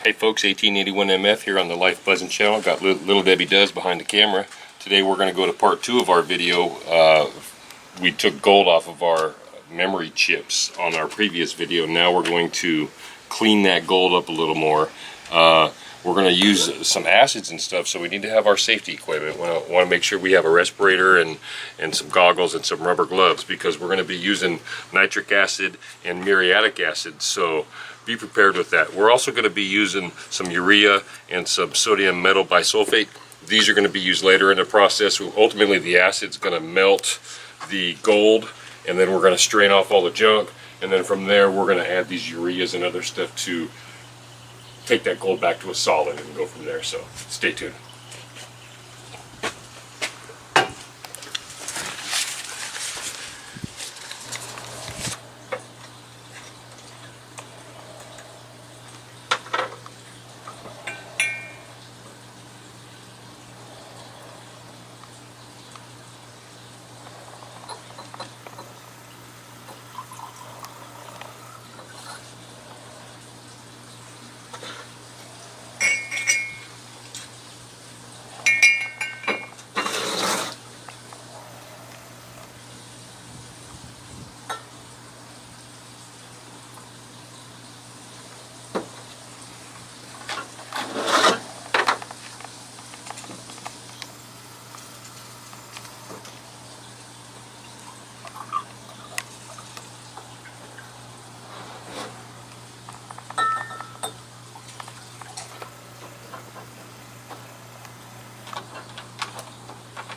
Hey folks, 1881MF here on the Life Buzzin' channel. Got Little Debbie Does behind the camera. Today we're going to go to part 2 of our video. We took gold off of our memory chips on our previous video. Now we're going to clean that gold up a little more. We're going to use some acids and stuff, so we need to have our safety equipment. We want to make sure we have a respirator and some goggles and some rubber gloves, because we're going to be using nitric acid and muriatic acid, so be prepared with that. We're also going to be using some urea and some sodium metal bisulfate. These are going to be used later in the process. Ultimately the acid's going to melt the gold, and then we're going to strain off all the junk, and then from there we're going to add these ureas and other stuff to take that gold back to a solid and go from there. So stay tuned.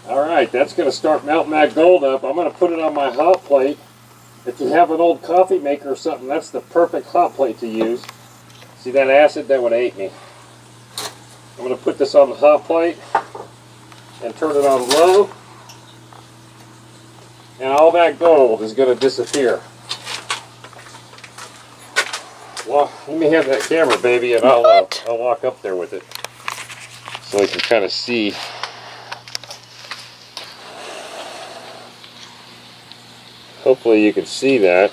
Alright, that's going to start melting that gold up. I'm going to put it on my hot plate. If you have an old coffee maker or something, that's the perfect hot plate to use. See that acid? That would have ate me. I'm going to put this on the hot plate and turn it on low. And all that gold is going to disappear. Well, let me have that camera, baby, and I'll walk up there with it so I can kind of see. Hopefully you can see that.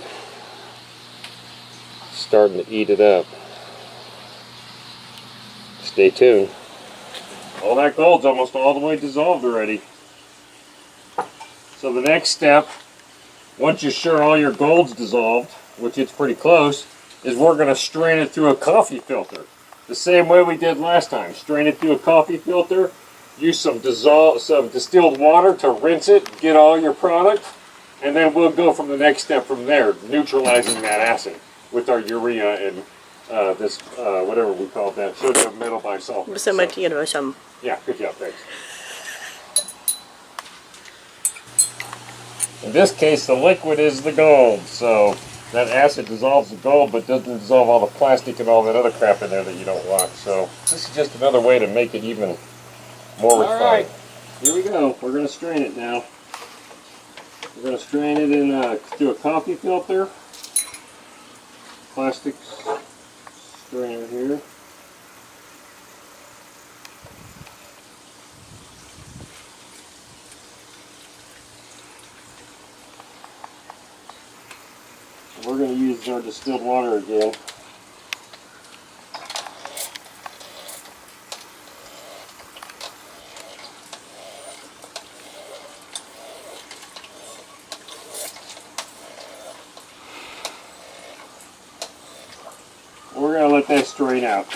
Starting to eat it up. Stay tuned. All that gold's almost all the way dissolved already. So the next step, once you're sure all your gold's dissolved, which it's pretty close, is we're going to strain it through a coffee filter. The same way we did last time. Strain it through a coffee filter, use some distilled water to rinse it, get all your product. And then we'll go from the next step from there, neutralizing that acid with our urea and this, whatever we call that, sodium metal bisulfate. So, yeah, good job, thanks. In this case, the liquid is the gold, so that acid dissolves the gold but doesn't dissolve all the plastic and all that other crap in there that you don't want. So this is just another way to make it even more refined. All right, here we go. We're going to strain it now. We're going to strain it in through a coffee filter, plastic strainer here. We're going to use our distilled water again. We're going to let that strain out.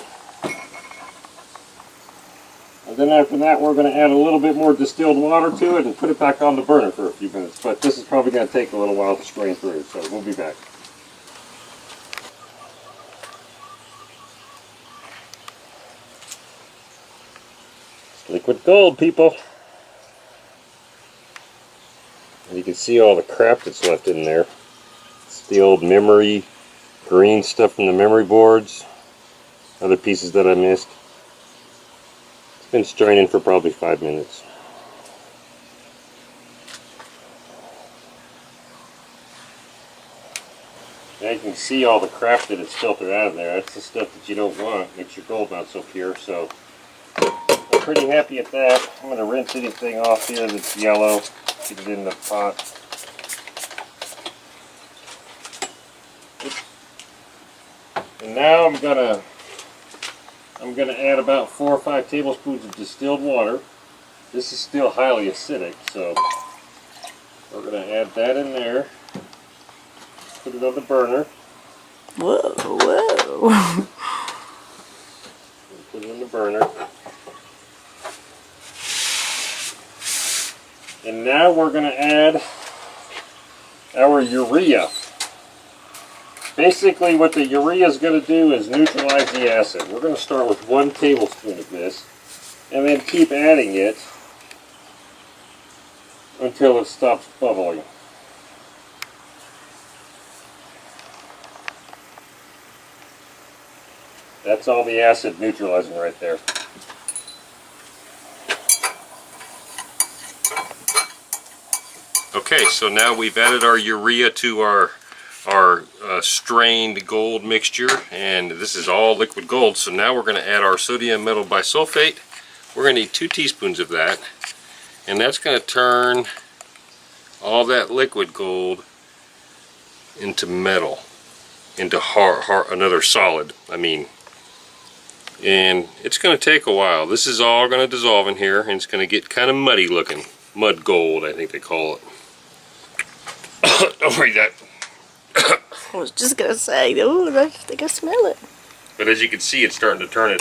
And then after that we're going to add a little bit more distilled water to it and put it back on the burner for a few minutes. But this is probably going to take a little while to strain through, so we'll be back. Liquid gold, people. And you can see all the crap that's left in there. It's the old memory green stuff from the memory boards, other pieces that I missed. It's been straining for probably 5 minutes. Now you can see all the crap that it's filtered out of there. That's the stuff that you don't want. Makes your gold not so pure. So I'm pretty happy at that. I'm going to rinse anything off here that's yellow. Get it in the pot. And now I'm going to I'm going to add about 4 or 5 tablespoons of distilled water. This is still highly acidic, so we're going to add that in there. Put it on the burner. Whoa, whoa. Put it on the burner. And now we're going to add our urea. Basically what the urea is going to do is neutralize the acid. We're going to start with 1 tablespoon of this and then keep adding it until it stops bubbling. That's all the acid neutralizing right there. Okay, so now we've added our urea to our strained gold mixture, and this is all liquid gold. So now we're going to add our sodium metal bisulfate. We're going to need 2 teaspoons of that, and that's going to turn all that liquid gold into metal, into another solid. And it's going to take a while. This is all going to dissolve in here, and it's going to get kind of muddy looking. Mud gold, I think they call it. Don't read that. I was just going to say, oh, I think I smell it. But as you can see, it's starting to turn it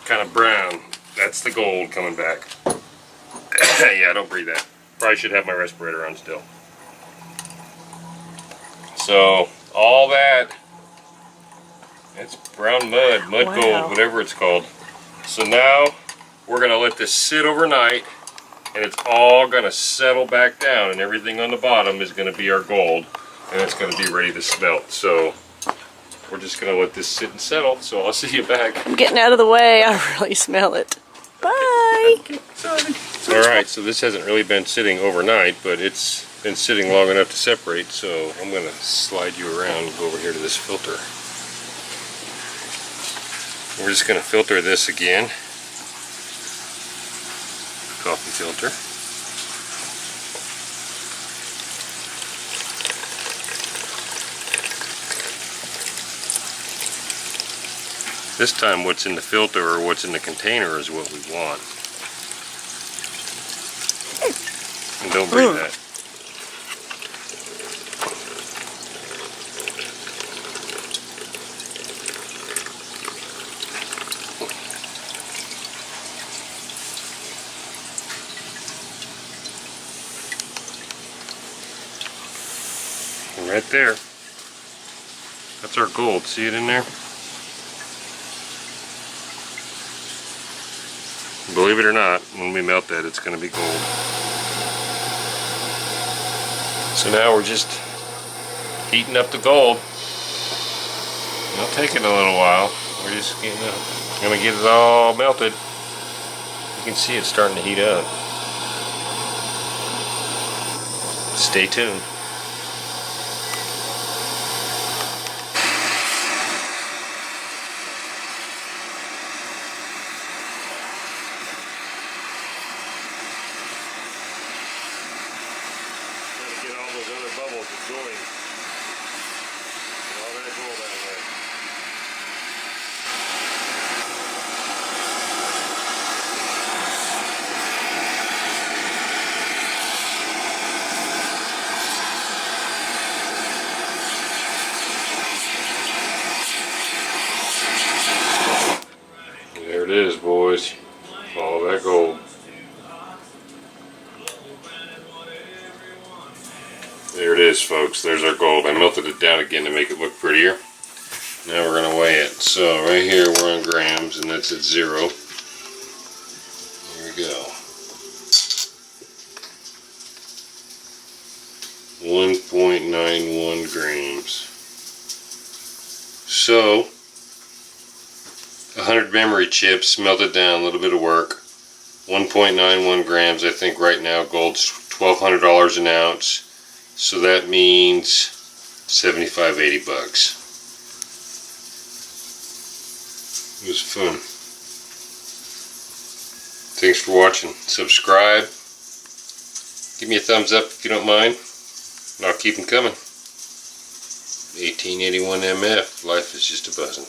kind of brown. That's the gold coming back. Yeah, don't breathe that. Probably should have my respirator on still. So, all that, it's brown mud, Wow. gold, whatever it's called. So now, we're going to let this sit overnight, and it's all going to settle back down, and everything on the bottom is going to be our gold, and it's going to be ready to smelt. So we're just going to let this sit and settle. So I'll see you back. I'm getting out of the way. I really smell it. Bye. Alright, so this hasn't really been sitting overnight, but it's been sitting long enough to separate. So I'm going to slide you around and go over here to this filter. We're just going to filter this again. Coffee filter. This time what's in the filter or what's in the container is what we want. And don't breathe that. Right there. That's our gold. See it in there? Believe it or not, when we melt that, it's going to be gold. So now we're just heating up the gold. It'll take it a little while. We're just going to get it all melted. You can see it starting to heat up. Stay tuned. Get all those other bubbles to join. Get all that gold out of there. There it is, boys. All that gold. There it is, folks. There's our gold. I melted it down again to make it look prettier. Now we're going to weigh it. So right here we're on grams, and that's at 0. Here we go. 1.91 grams. So 100 memory chips, melted down, a little bit of work. 1.91 grams. I think right now gold's $1,200 an ounce. So that means 75, 80 bucks. It was fun. Thanks for watching. Subscribe. Give me a thumbs up if you don't mind. And I'll keep them coming. 1881 MF. Life is just a buzzing.